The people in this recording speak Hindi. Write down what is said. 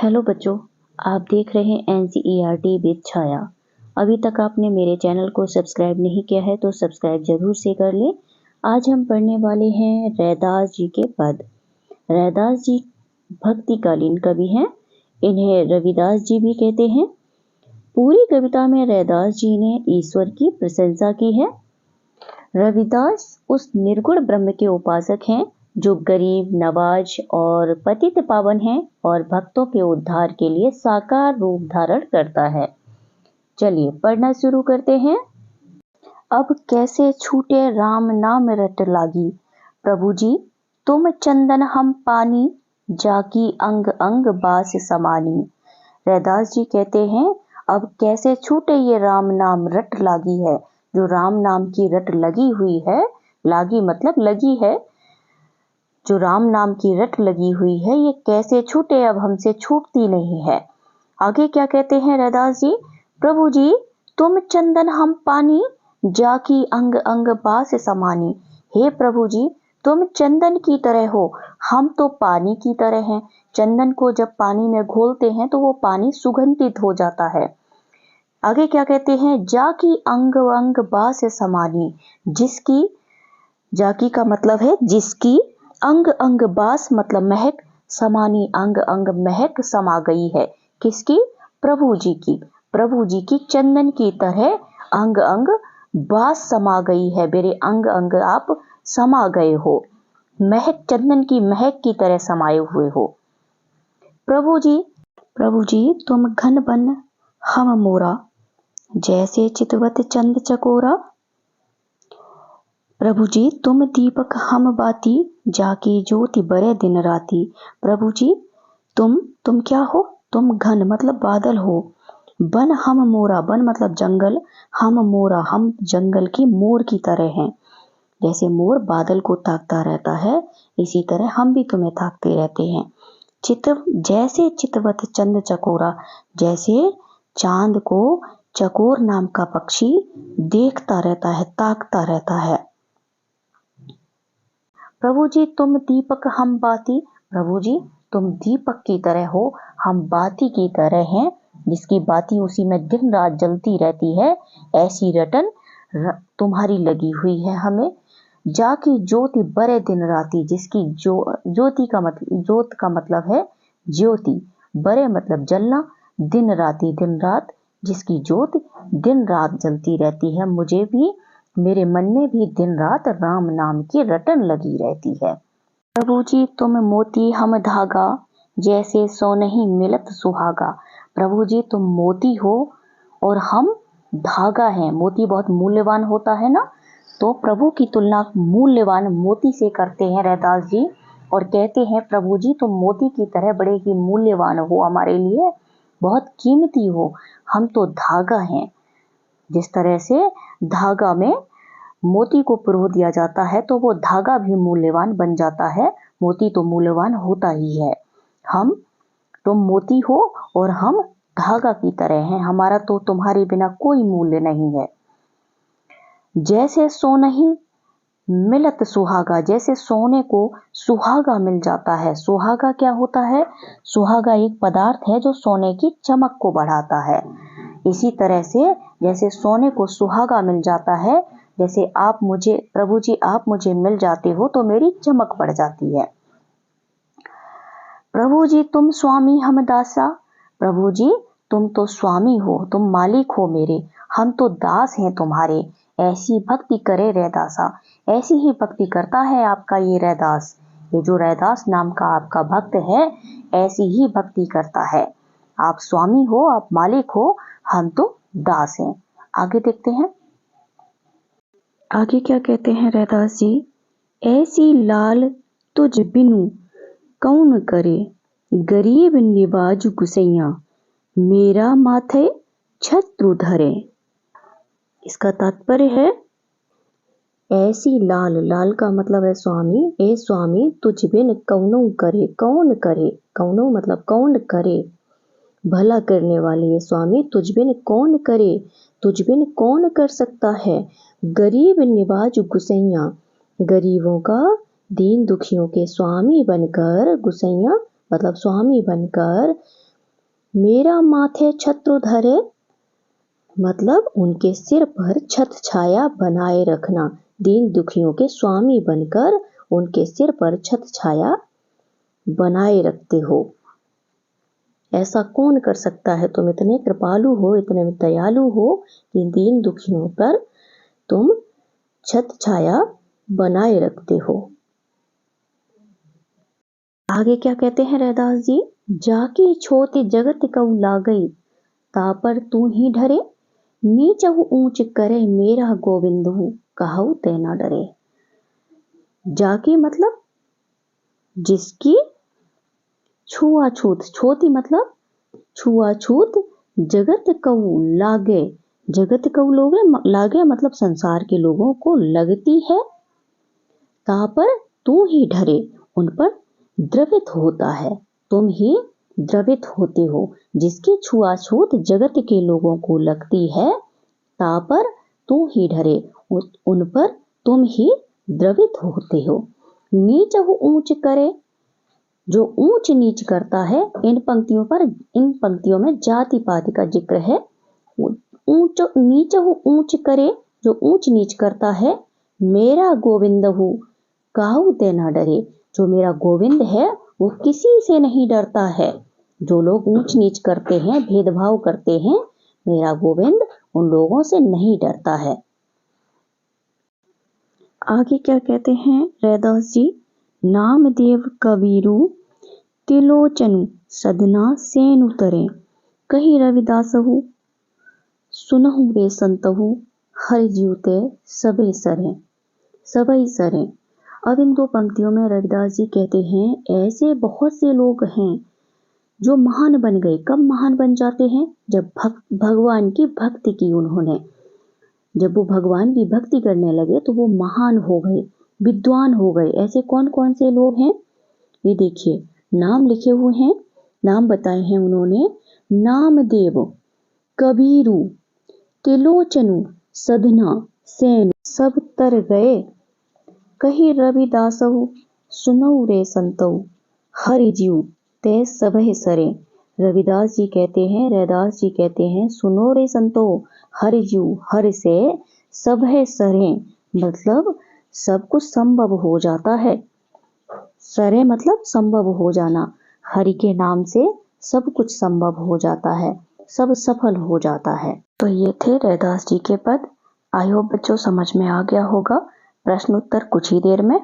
हेलो बच्चों, आप देख रहे हैं NCERT विद छाया। अभी तक आपने मेरे चैनल को सब्सक्राइब नहीं किया है तो सब्सक्राइब जरूर से कर लें। आज हम पढ़ने वाले हैं रैदास जी के पद। रैदास जी भक्तिकालीन कवि हैं, इन्हें रविदास जी भी कहते हैं। पूरी कविता में रैदास जी ने ईश्वर की प्रशंसा की है। रविदास उस निर्गुण ब्रह्म के उपासक हैं जो गरीब, नवाज और पतित पावन है और भक्तों के उद्धार के लिए साकार रूप धारण करता है। चलिए पढ़ना शुरू करते हैं। अब कैसे छूटे राम नाम रट लागी, प्रभु जी तुम चंदन हम पानी, जाकी अंग अंग बास समानी। रैदास जी कहते हैं अब कैसे छूटे ये राम नाम रट लागी है, जो राम नाम की रट लगी हुई है, लागी मतलब लगी है, जो राम नाम की रट लगी हुई है ये कैसे छूटे, अब हमसे छूटती नहीं है। आगे क्या कहते हैं रैदास जी, प्रभु जी तुम चंदन हम पानी, जाकी अंग अंग बास समानी। हे प्रभु जी तुम चंदन की तरह हो, हम तो पानी की तरह हैं। चंदन को जब पानी में घोलते हैं तो वो पानी सुगंधित हो जाता है। आगे क्या कहते हैं, जाकी अंग अंग बास समानी, जिसकी, जाकी का मतलब है जिसकी, अंग अंग बास मतलब महक, समानी अंग अंग महक समा गई है। किसकी? प्रभु जी की। प्रभु जी की चंदन की तरह अंग अंग बास समा गई है, मेरे अंग अंग आप समा गए हो, महक चंदन की महक की तरह समाये हुए हो। प्रभु जी तुम घन बन हम मोरा, जैसे चितवत चंद चकोरा। प्रभु जी तुम दीपक हम बाती, जाकी ज्योति बरे दिन राती। प्रभु जी तुम क्या हो? तुम घन मतलब बादल हो, बन हम मोरा, बन मतलब जंगल, हम मोरा हम जंगल की मोर की तरह हैं। जैसे मोर बादल को ताकता रहता है, इसी तरह हम भी तुम्हें ताकते रहते हैं। जैसे चितवत चंद चकोरा, जैसे चांद को चकोर नाम का पक्षी देखता रहता है, ताकता रहता है। प्रभु जी तुम दीपक हम बाती, प्रभु जी तुम दीपक की तरह हो, हम बाती की तरह हैं, जिसकी बाती उसी में दिन रात जलती रहती है, ऐसी रटन तुम्हारी लगी हुई है हमें। जाकी ज्योति बरे दिन राती, जिसकी ज्योति का मतलब, ज्योत का मतलब है ज्योति, बरे मतलब जलना, दिन राती दिन रात, जिसकी ज्योत दिन रात जलती रहती है। मुझे भी, मेरे मन में भी दिन रात राम नाम की रटन लगी रहती है। प्रभु जी तुम मोती हम धागा, जैसे सो नहीं मिलत सुहागा। प्रभु जी तुम मोती हो और हम धागा हैं। मोती बहुत मूल्यवान होता है ना, तो प्रभु की तुलना मूल्यवान मोती से करते हैं रैदास जी, और कहते हैं प्रभु जी तुम मोती की तरह बड़े ही मूल्यवान हो, हमारे लिए बहुत कीमती हो, हम तो धागा हैं। जिस तरह से धागा में मोती को पिरो दिया जाता है तो वो धागा भी मूल्यवान बन जाता है, मोती तो मूल्यवान होता ही है। तुम मोती हो और हम धागा की तरह हैं, हमारा तो तुम्हारे बिना कोई मूल्य नहीं है। जैसे सो नहीं मिलत सुहागा, जैसे सोने को सुहागा मिल जाता है। सुहागा क्या होता है? सुहागा एक पदार्थ है जो सोने की चमक को बढ़ाता है। इसी तरह से जैसे सोने को सुहागा मिल जाता है, जैसे आप मुझे, प्रभु जी आप मुझे मिल जाते हो तो मेरी चमक बढ़ जाती है। प्रभु जी तुम स्वामी हम दासा, प्रभु जी तुम तो स्वामी हो, तुम मालिक हो मेरे, हम तो दास हैं तुम्हारे। ऐसी भक्ति करे रैदासा, ऐसी ही भक्ति करता है आपका ये रैदास, ये जो रैदास नाम का आपका भक्त है, ऐसी ही भक्ति करता है। आप स्वामी हो, आप मालिक हो, हम तो दास हैं। आगे देखते हैं, आगे क्या कहते हैं रैदास जी, ऐसी लाल तुझ बिनु कौन करे, गरीब निवाज गुसैया, मेरा माथे छत्रु धरे। इसका तात्पर्य है, ऐसी लाल, लाल का मतलब है स्वामी, ए स्वामी तुझ बिन कौनो करे, कौन करे, कौनो मतलब कौन करे, भला करने वाले ये स्वामी तुझ बिन कौन करे, तुझ बिन कौन कर सकता है। गरीब निवाज गुसैया, गरीबों का, दीन दुखियों के स्वामी बनकर, गुसैया मतलब स्वामी बनकर, मेरा माथे छत्र धरे, मतलब उनके सिर पर छत्र छाया बनाए रखना। दीन दुखियों के स्वामी बनकर उनके सिर पर छत्र छाया बनाए रखते हो। ऐसा कौन कर सकता है? तुम इतने कृपालु हो, इतने दयालु हो कि दीन दुखियों पर तुम छत्र छाया बनाए रखते हो। आगे क्या कहते हैं रैदास जी? जाकी छोटी जगत कऊ लागई, तापर तू ही डरे, नीचहु ऊंच करे मेरा गोविंदहु, कहु ते न डरे। जाकी मतलब जिसकी छुआछूत, छोटी मतलब छुआछूत, जगत कऊ लागे, जगत कऊ लागे मतलब संसार के लोगों को लगती है, तापर तू ही डरे, उन पर द्रवित होता है, तुम ही द्रवित होते हो। जिसकी छुआछूत जगत के लोगों को लगती है, तापर तू ही डरे, उन पर तुम ही द्रवित होते हो। नीचहु ऊंच करे, जो ऊंच नीच करता है। इन पंक्तियों में जाति पाति का जिक्र है। ऊंच नीचहु ऊंच करे, जो ऊंच नीच करता है। मेरा गोविंदहु, कहु ते न डरे, जो मेरा गोविंद है वो किसी से नहीं डरता है। जो लोग ऊंच नीच करते हैं, भेदभाव करते हैं, मेरा गोविंद उन लोगों से नहीं डरता है। आगे क्या कहते हैं रैदास जी? नामदेव कबीरू, तिलोचनु सदना सेनु तरे, कही रविदासहु, सुनहु रे संतहु, हरि जीवते सबे सरे, सबई सरे। अब इन दो पंक्तियों में रविदास जी कहते हैं ऐसे बहुत से लोग हैं जो महान बन गए। कब महान बन जाते हैं? जब भगवान की भक्ति की उन्होंने। जब वो भगवान की भक्ति करने लगे तो वो महान हो गए, विद्वान हो गए। ऐसे कौन कौन से लोग हैं? ये देखिए, नाम लिखे हुए हैं, नाम बताए हैं उन्होंने। नामदेव, कबीरू, तिलोचनु, सधना, सेन सब तर गए, कही रविदासहु, सुनऊ रे संतऊ, हरि जीव ते सबह सरे। रविदास जी कहते हैं, रैदास जी कहते हैं, सुनो रे संतो, हरि जीव, हरि से सबह सरे, मतलब सब कुछ संभव हो जाता है। सरे मतलब संभव हो जाना। हरि के नाम से सब कुछ संभव हो जाता है, सब सफल हो जाता है। तो ये थे रैदास जी के पद। आई होप बच्चों समझ में आ गया होगा। प्रश्न उत्तर कुछ ही देर में।